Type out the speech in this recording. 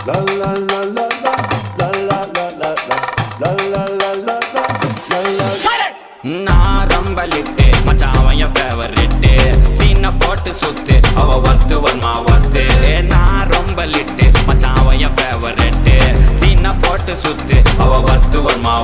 La la la la la la la la la la la la la la la. Silence. நான் ரொம்ப lid மச்சான் அவன் என் ஃபேவரிட்டு சீனை போட்டு சுத்து அவ ஒத்து வருமா ஒத்து நான் ரொம்ப லிட்டு மச்சான் அவன் என் ஃபேவரிட்டு சீனை போட்டு சுத்து அவ ஒத்து வருமா